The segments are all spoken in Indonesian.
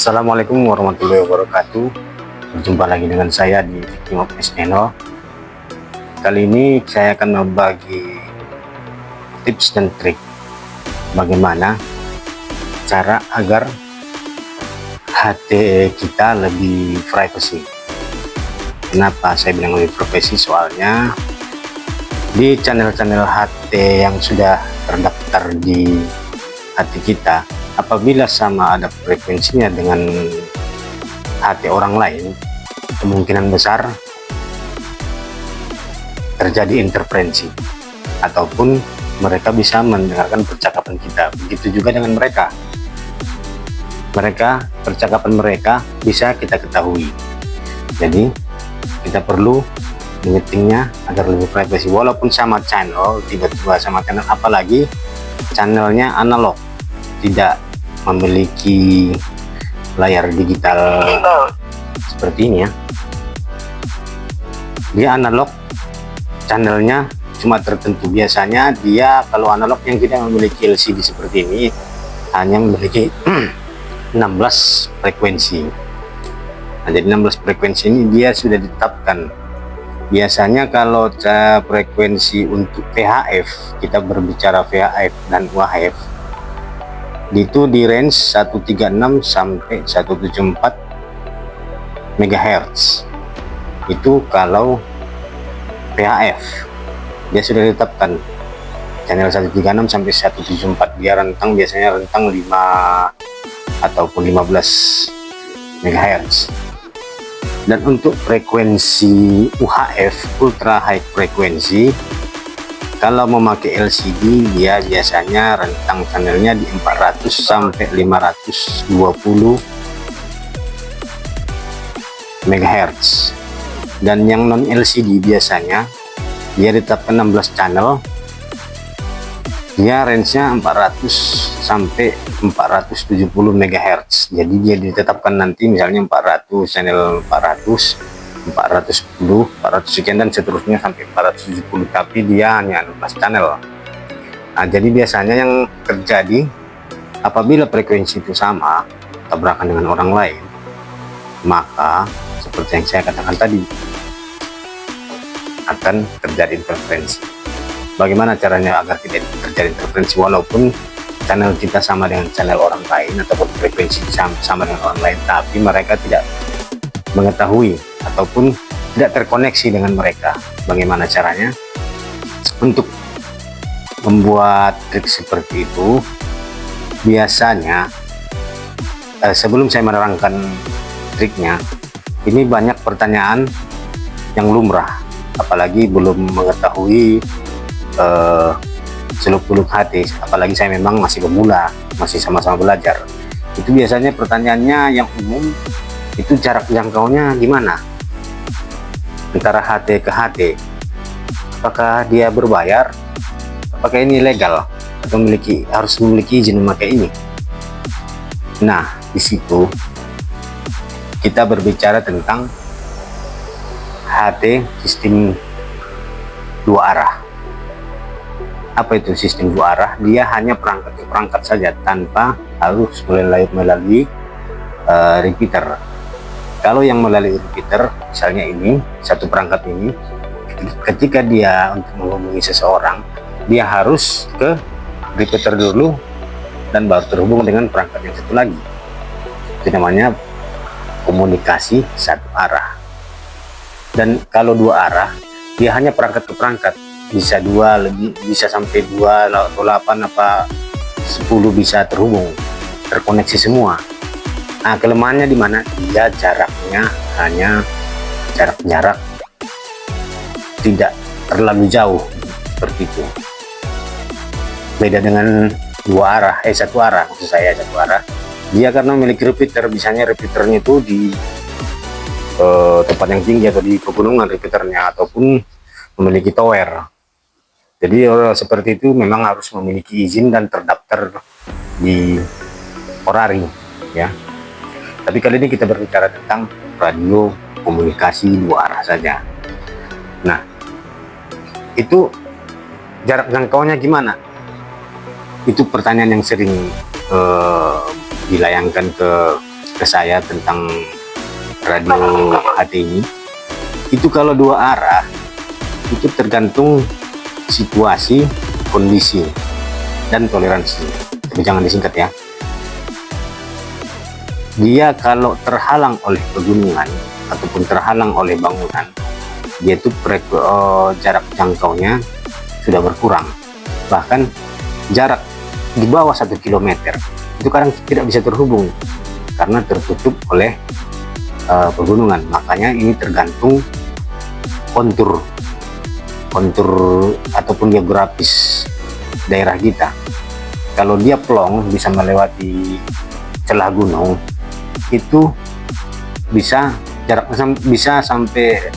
Assalamualaikum warahmatullahi wabarakatuh. Berjumpa lagi dengan saya di Victim of Channel. Kali ini saya akan membagi tips dan trik bagaimana cara agar HT kita lebih privacy. Kenapa saya bilang lebih privacy? Soalnya di channel-channel HT yang sudah terdaftar di HT kita, apabila sama ada frekuensinya dengan HT orang lain, kemungkinan besar terjadi interferensi ataupun mereka bisa mendengarkan percakapan kita. Begitu juga dengan mereka, percakapan mereka bisa kita ketahui. Jadi kita perlu menyetingnya agar lebih privacy. Walaupun sama channel, tiba-tiba sama channel, apalagi channelnya analog, tidak memiliki layar digital seperti ini ya. Dia analog, channelnya cuma tertentu. Biasanya dia kalau analog yang tidak memiliki LCD seperti ini hanya memiliki 16 frekuensi. Nah, jadi 16 frekuensi ini dia sudah ditetapkan. Biasanya kalau frekuensi untuk VHF, kita berbicara VHF dan UHF, itu di range 136 sampai 174 MHz. Itu kalau VHF dia sudah ditetapkan channel 136 sampai 174. Dia rentang, biasanya rentang 5 ataupun 15 MHz. Dan untuk frekuensi UHF, ultra high frekuensi, kalau memakai LCD dia biasanya rentang channelnya di 400 sampai 520 MHz. Dan yang non LCD biasanya dia ditetapkan 16 channel, dia range-nya 400 sampai 470 MHz. Jadi dia ditetapkan nanti misalnya 400 channel, 410, 400 sekian dan seterusnya sampai 470, tapi dia hanya 16 channel. Nah, jadi biasanya yang terjadi apabila frekuensi itu sama, tabrakan dengan orang lain, maka seperti yang saya katakan tadi, akan terjadi interferensi. Bagaimana caranya agar tidak terjadi interferensi? Walaupun channel kita sama dengan channel orang lain ataupun frekuensi sama dengan orang lain, tapi mereka tidak mengetahui ataupun tidak terkoneksi dengan mereka. Bagaimana caranya? Untuk membuat trik seperti itu, biasanya sebelum saya menerangkan triknya, ini banyak pertanyaan yang lumrah, apalagi belum mengetahui seluk-beluk HT, apalagi saya memang masih pemula, masih sama-sama belajar. Itu biasanya pertanyaannya yang umum, itu jarak jangkaunya gimana antara HT ke HT, apakah dia berbayar, apakah ini legal atau harus memiliki izin memakai ini. Nah, di situ kita berbicara tentang HT sistem dua arah. Apa itu sistem dua arah? Dia hanya perangkat ke perangkat saja tanpa harus melalui repeater. Kalau yang melalui repeater, misalnya ini satu perangkat ini, ketika dia untuk menghubungi seseorang, dia harus ke repeater dulu dan baru terhubung dengan perangkat yang satu lagi. Itu namanya komunikasi satu arah. Dan kalau dua arah, dia hanya perangkat ke perangkat, bisa dua lebih, bisa sampai 2 atau 8 apa 10 bisa terhubung, terkoneksi semua. Nah, kelemahannya di mana? Dia jaraknya hanya jarak tidak terlalu jauh seperti itu. Beda dengan dua arah, satu arah, maksud saya satu arah. Dia karena memiliki repeater, misalnya repeaternya itu di tempat yang tinggi atau di pegunungan repeaternya, ataupun memiliki tower. Jadi seperti itu memang harus memiliki izin dan terdaftar di Orari ya. Tapi kali ini kita berbicara tentang radio komunikasi dua arah saja. Nah, itu jarak jangkaunya gimana? Itu pertanyaan yang sering dilayangkan ke ke saya tentang radio HT ini, itu kalau dua arah itu tergantung situasi, kondisi, dan toleransi. Tapi jangan disingkat ya. Dia kalau terhalang oleh pegunungan ataupun terhalang oleh bangunan, dia itu jarak jangkaunya sudah berkurang. Bahkan jarak di bawah 1 kilometer itu kadang tidak bisa terhubung karena tertutup oleh pegunungan. Makanya ini tergantung kontur ataupun geografis daerah kita. Kalau dia plong bisa melewati celah gunung, itu bisa jaraknya bisa sampai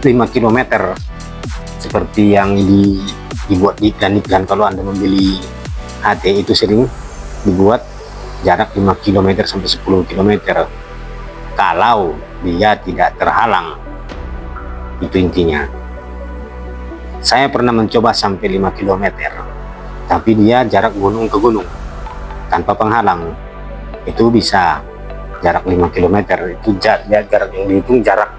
5 km seperti yang dibuat di iklan. Kalau Anda membeli HT itu sering dibuat jarak 5 km sampai 10 km kalau dia tidak terhalang. Itu intinya. Saya pernah mencoba sampai 5 km, tapi dia jarak gunung ke gunung tanpa penghalang. Itu bisa jarak 5 km. Itu jarak yang dihitung jarak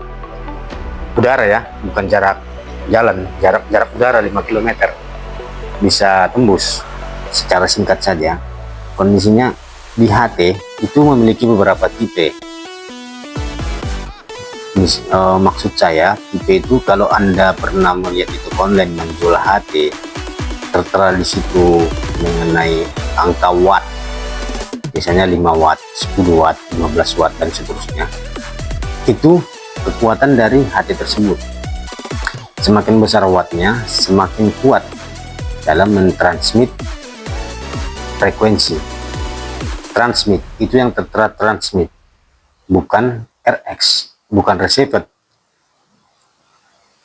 udara ya, bukan jarak jalan. Jarak udara 5 km bisa tembus. Secara singkat saja, kondisinya di HT itu memiliki beberapa tipe. Maksud saya tipe itu, kalau Anda pernah melihat itu online menjual HT, tertera di situ mengenai angka watt, biasanya 5 watt, 10 watt, 15 watt, dan seterusnya. Itu kekuatan dari HT tersebut. Semakin besar wattnya, semakin kuat dalam mentransmit frekuensi. Transmit itu yang tertera transmit, bukan RX, bukan receiver.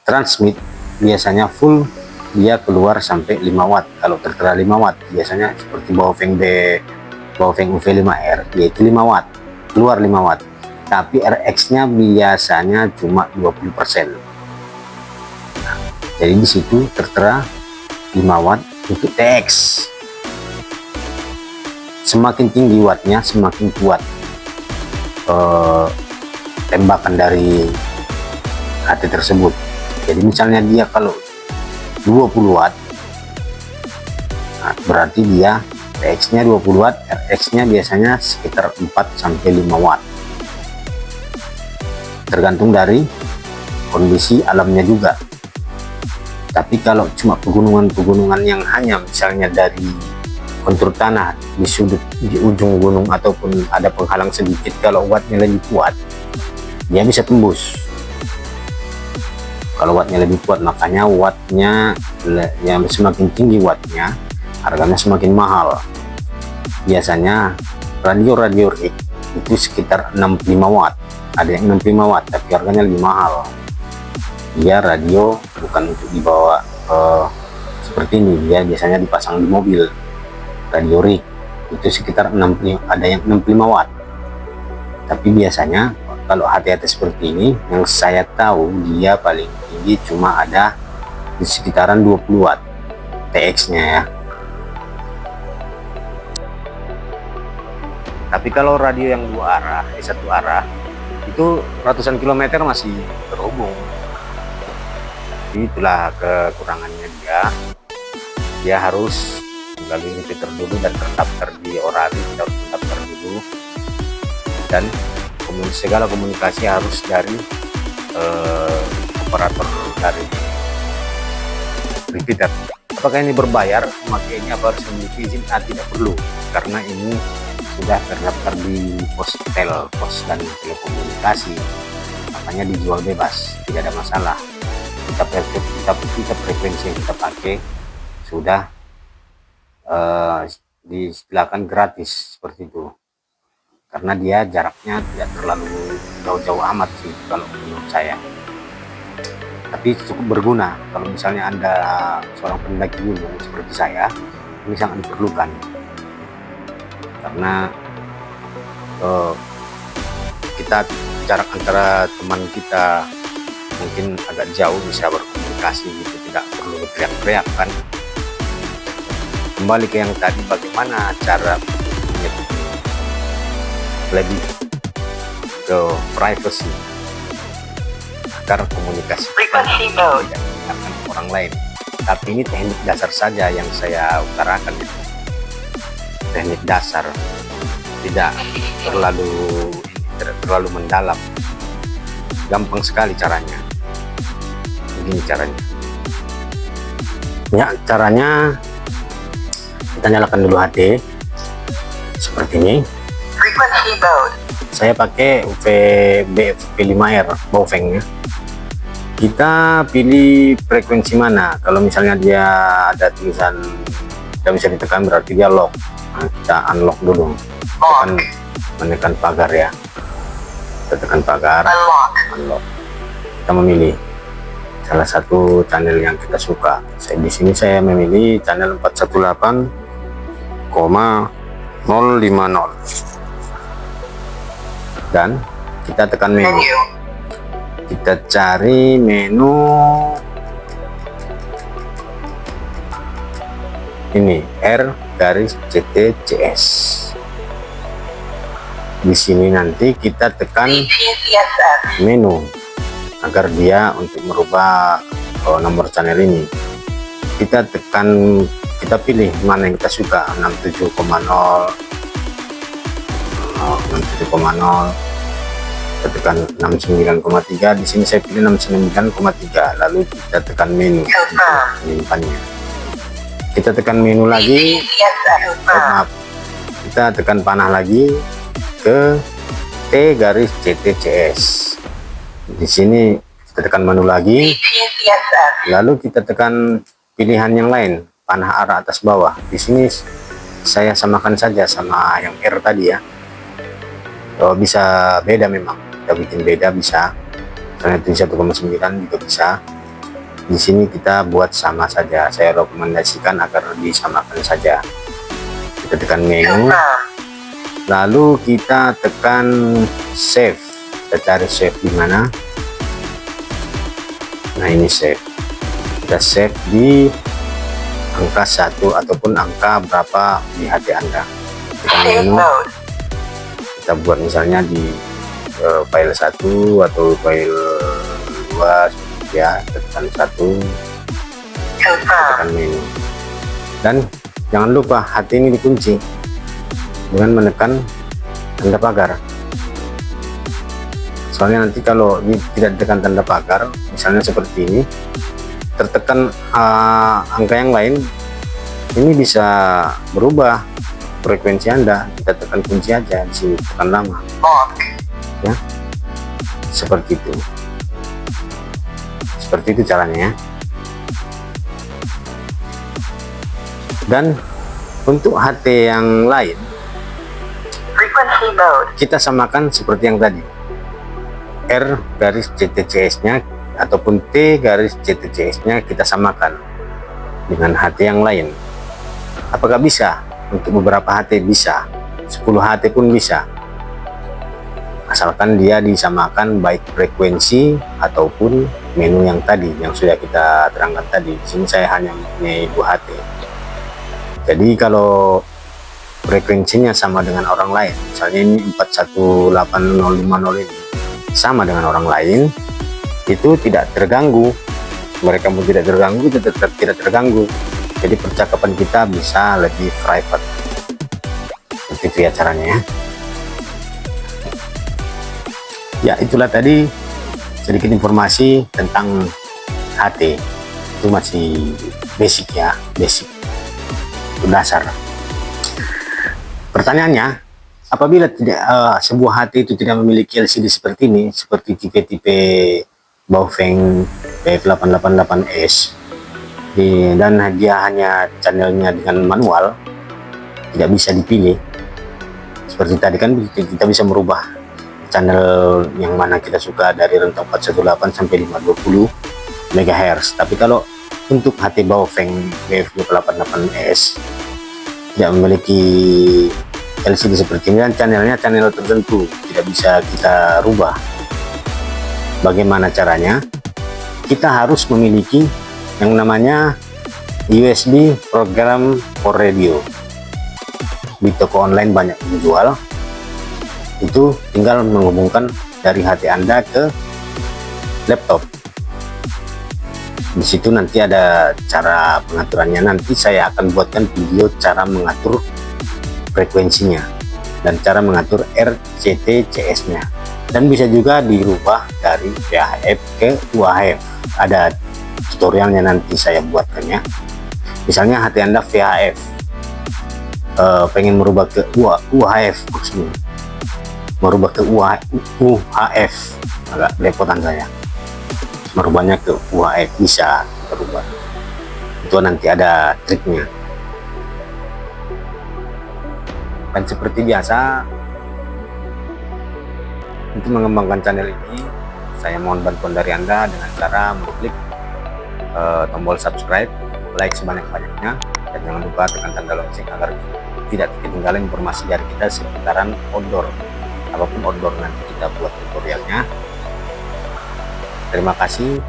Transmit biasanya full, dia keluar sampai 5 watt. Kalau tertera 5 watt biasanya seperti Baofeng UV5R, yaitu 5 watt, keluar 5 watt. Tapi RX nya biasanya cuma 20%. Jadi di situ tertera 5 watt untuk TX. Semakin tinggi wattnya, semakin kuat tembakan dari HT tersebut. Jadi misalnya dia kalau 20 watt, nah, berarti dia TX nya 20 watt, RX nya biasanya sekitar 4-5 watt, tergantung dari kondisi alamnya juga. Tapi kalau cuma pegunungan yang hanya misalnya dari kontur tanah di ujung gunung ataupun ada penghalang sedikit, kalau wattnya lebih kuat dia bisa tembus. Kalau wattnya lebih kuat, makanya wattnya yang semakin tinggi wattnya, harganya semakin mahal. Biasanya radio rig itu sekitar 65 watt, ada yang 65 watt tapi harganya lebih mahal. Dia radio bukan untuk dibawa seperti ini, dia biasanya dipasang di mobil. Radio rig itu sekitar 65, ada yang 65 watt. Tapi biasanya kalau HT-HT seperti ini yang saya tahu dia paling tinggi cuma ada di sekitaran 20 watt TX nya ya. Tapi kalau radio yang dua arah, satu arah, itu ratusan kilometer masih terhubung. Jadi itulah kekurangannya dia harus melalui repeater dulu dan terdaftar di Orari, harus terdaftar dulu, dan segala komunikasi harus dari operator dari repeater. Apakah ini berbayar memakainya, apa harus memiliki izin? Tidak perlu, karena ini sudah terdaftar di pos dan telekomunikasi, makanya dijual bebas, tidak ada masalah. Kita frekuensi yang kita pakai sudah disilakan gratis seperti itu, karena dia jaraknya tidak terlalu jauh-jauh amat sih kalau menurut saya. Tapi cukup berguna kalau misalnya Anda seorang pendaki gunung seperti saya, ini sangat diperlukan, karena kita jarak antara teman kita mungkin agak jauh, bisa berkomunikasi gitu, tidak perlu teriak-teriak kan. Kembali ke yang tadi, bagaimana cara lebih ke privacy, agar komunikasi kita tidak mendengarkan orang lain. Tapi ini teknik dasar saja yang saya utarakan, ya. Teknik dasar, tidak terlalu mendalam, gampang sekali caranya. Begini caranya ya, kita nyalakan dulu HD seperti ini. Saya pakai BF5R Baofeng, ya. Kita pilih frekuensi mana. Kalau misalnya dia ada tulisan tidak bisa ditekan, berarti dia lock. Nah, kita unlock dulu, menekan pagar, ya. Kita tekan pagar, unlock. Kita memilih salah satu channel yang kita suka. Di sini saya memilih channel 418,050 dan kita tekan menu. Kita cari menu ini, R-CTCS. Di sini nanti kita tekan menu agar dia untuk merubah nomor channel ini. Kita pilih mana yang kita suka, 67,0, 67,0. Kita tekan 69,3. Di sini saya pilih 69,3. Lalu kita tekan menu penyimpannya. Kita tekan menu lagi. Maaf, kita tekan panah lagi ke T-CTCS. Di sini kita tekan menu lagi. Lalu kita tekan pilihan yang lain, panah arah atas bawah. Di sini saya samakan saja sama yang R tadi, ya. Oh, bisa beda memang, kita bikin beda bisa, karena itu 1,9 juga bisa. Di sini kita buat sama saja, saya rekomendasikan agar disamakan saja. Kita tekan menu, lalu kita tekan save. Kita cari save di mana. Nah, ini save. Kita save di angka 1 ataupun angka berapa di HP Anda. Tekan menu. Kita buat misalnya di file 1 atau file 2, ya. Tekan 1, tekan menu, dan jangan lupa hati ini dikunci dengan menekan tanda pagar. Soalnya nanti kalau tidak ditekan tanda pagar, misalnya seperti ini, tertekan angka yang lain, ini bisa berubah frekuensi Anda. Kita tekan kunci aja di sini, tekan lama, ya, seperti itu. Seperti itu caranya, ya. Dan untuk HT yang lain, kita samakan seperti yang tadi, R-CTCS nya ataupun T-CTCS nya kita samakan dengan HT yang lain. Apakah bisa? Untuk beberapa HT bisa, 10 HT pun bisa, asalkan dia disamakan baik frekuensi ataupun menu yang tadi, yang sudah kita terangkan tadi. Di sini saya hanya mempunyai 2 HT. Jadi kalau frekuensinya sama dengan orang lain, misalnya ini 418050 ini sama dengan orang lain, itu tidak terganggu. Mereka pun tidak terganggu, tetap tidak terganggu. Jadi percakapan kita bisa lebih private. Seperti itu, ya, caranya, ya. Ya, itulah tadi sedikit informasi tentang HT. Itu masih basic, ya, basic, itu dasar. Pertanyaannya, apabila tidak sebuah HT itu tidak memiliki LCD seperti ini, seperti tipe-tipe Baofeng BF888S, dan dia hanya channelnya dengan manual, tidak bisa dipilih. Seperti tadi kan kita bisa merubah channel yang mana kita suka dari rentang 418 sampai 520 MHz. Tapi kalau untuk HT Baofeng BF888S tidak memiliki LCD seperti ini, dan channelnya channel tertentu, tidak bisa kita rubah. Bagaimana caranya? Kita harus memiliki yang namanya USB program for radio. Di toko online banyak menjual. Itu tinggal menghubungkan dari HP Anda ke laptop. Di situ nanti ada cara pengaturannya. Nanti saya akan buatkan video cara mengatur frekuensinya dan cara mengatur RCTCS nya, dan bisa juga dirubah dari VHF ke UHF. Ada tutorialnya nanti saya buatkannya. Misalnya hati Anda VHF, pengen merubah ke UHF, maksudnya merubah ke UHF, agak belepotan saya, merubahnya ke UHF bisa berubah. Itu nanti ada triknya. Dan seperti biasa, untuk mengembangkan channel ini saya mohon bantuan dari Anda dengan cara mengklik tombol subscribe, like sebanyak-banyaknya, dan jangan lupa tekan tanda lonceng agar tidak ketinggalan informasi dari kita seputaran outdoor, apapun outdoor nanti kita buat tutorialnya. Terima kasih,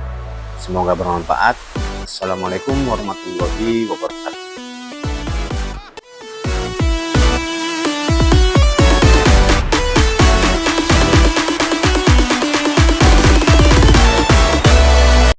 semoga bermanfaat. Assalamualaikum warahmatullahi wabarakatuh.